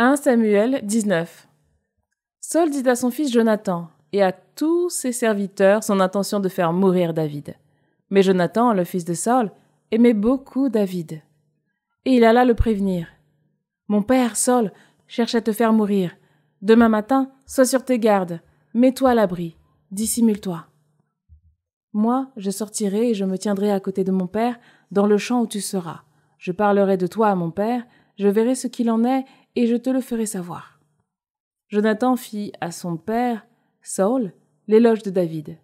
1 Samuel 19. Saül dit à son fils Jonathan et à tous ses serviteurs son intention de faire mourir David. Mais Jonathan, le fils de Saül, aimait beaucoup David. Et il alla le prévenir. « Mon père, Saül, cherche à te faire mourir. Demain matin, sois sur tes gardes. Mets-toi à l'abri. Dissimule-toi. Moi, je sortirai et je me tiendrai à côté de mon père dans le champ où tu seras. Je parlerai de toi à mon père, je verrai ce qu'il en est et je te le ferai savoir. » Jonathan fit à son père, Saül, l'éloge de David.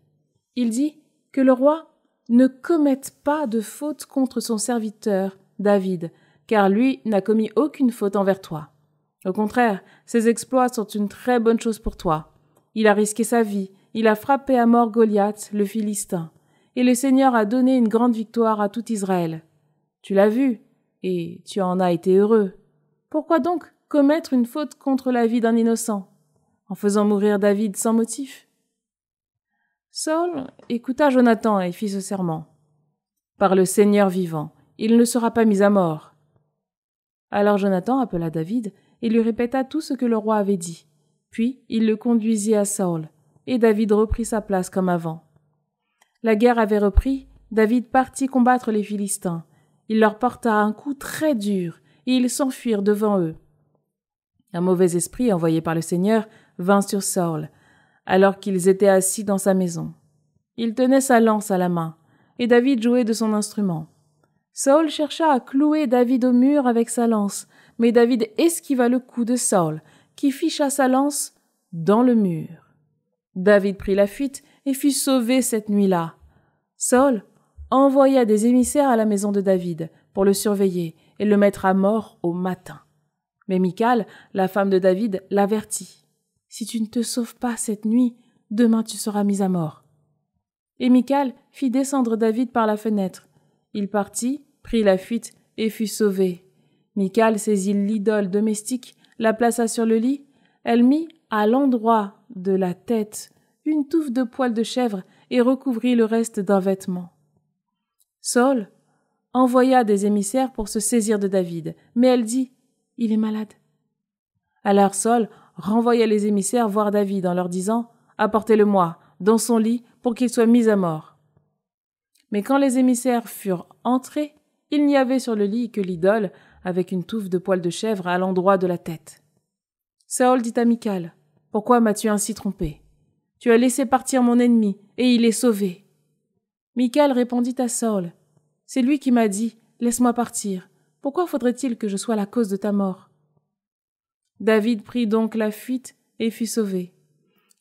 Il dit que le roi ne commette pas de faute contre son serviteur, David, car lui n'a commis aucune faute envers toi. Au contraire, ses exploits sont une très bonne chose pour toi. Il a risqué sa vie, il a frappé à mort Goliath, le Philistin, et le Seigneur a donné une grande victoire à tout Israël. Tu l'as vu, et tu en as été heureux. Pourquoi donc commettre une faute contre la vie d'un innocent, en faisant mourir David sans motif? Saül écouta Jonathan et fit ce serment. « Par le Seigneur vivant, il ne sera pas mis à mort. » Alors Jonathan appela David et lui répéta tout ce que le roi avait dit. Puis il le conduisit à Saül, et David reprit sa place comme avant. La guerre avait repris, David partit combattre les Philistins. Il leur porta un coup très dur, et ils s'enfuirent devant eux. Un mauvais esprit envoyé par le Seigneur vint sur Saül, alors qu'ils étaient assis dans sa maison. Il tenait sa lance à la main, et David jouait de son instrument. Saül chercha à clouer David au mur avec sa lance, mais David esquiva le coup de Saül, qui ficha sa lance dans le mur. David prit la fuite et fut sauvé cette nuit-là. Saül envoya des émissaires à la maison de David pour le surveiller et le mettre à mort au matin. Mais Michal, la femme de David, l'avertit. « Si tu ne te sauves pas cette nuit, demain tu seras mis à mort. » Et Michal fit descendre David par la fenêtre. Il partit, prit la fuite et fut sauvé. Michal saisit l'idole domestique, la plaça sur le lit. Elle mit à l'endroit de la tête une touffe de poils de chèvre et recouvrit le reste d'un vêtement. Saül envoya des émissaires pour se saisir de David, mais elle dit « Il est malade. » Alors Saül renvoya les émissaires voir David en leur disant « Apportez-le-moi dans son lit pour qu'il soit mis à mort. » Mais quand les émissaires furent entrés, il n'y avait sur le lit que l'idole avec une touffe de poils de chèvre à l'endroit de la tête. Saül dit à Michal « Pourquoi m'as-tu ainsi trompé? Tu as laissé partir mon ennemi, et il est sauvé. » Michal répondit à Saül « C'est lui qui m'a dit « Laisse-moi partir. Pourquoi faudrait-il que je sois la cause de ta mort ?» David prit donc la fuite et fut sauvé.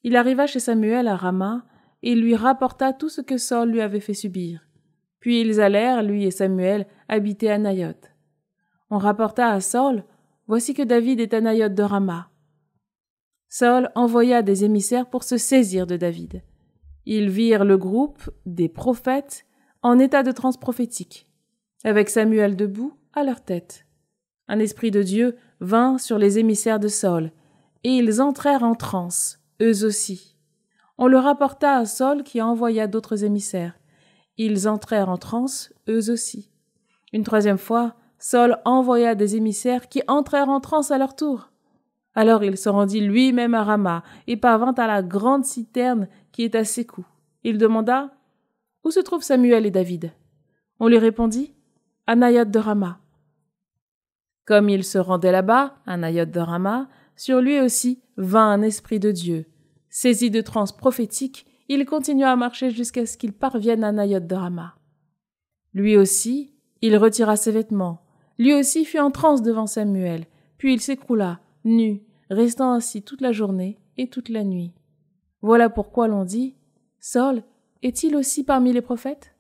Il arriva chez Samuel à Rama et lui rapporta tout ce que Saül lui avait fait subir. Puis ils allèrent, lui et Samuel, habiter à Naïoth. On rapporta à Saül « Voici que David est à Naïoth de Rama. » Saül envoya des émissaires pour se saisir de David. Ils virent le groupe des prophètes en état de transe prophétique, avec Samuel debout à leur tête. Un esprit de Dieu vint sur les émissaires de Saül, et ils entrèrent en transe, eux aussi. On le rapporta à Saül qui envoya d'autres émissaires. Ils entrèrent en transe, eux aussi. Une troisième fois, Saül envoya des émissaires qui entrèrent en transe à leur tour. Alors il se rendit lui-même à Rama et parvint à la grande citerne qui est à Sécou. Il demanda « Où se trouvent Samuel et David ?» On lui répondit « À Naïoth de Rama. » Comme il se rendait là-bas, à Naïoth de Rama, sur lui aussi vint un esprit de Dieu. Saisi de transe prophétique, il continua à marcher jusqu'à ce qu'il parvienne à Naïoth de Rama. Lui aussi, il retira ses vêtements. Lui aussi fut en transe devant Samuel, puis il s'écroula, nu, restant ainsi toute la journée et toute la nuit. Voilà pourquoi l'on dit « Saül est-il aussi parmi les prophètes ?»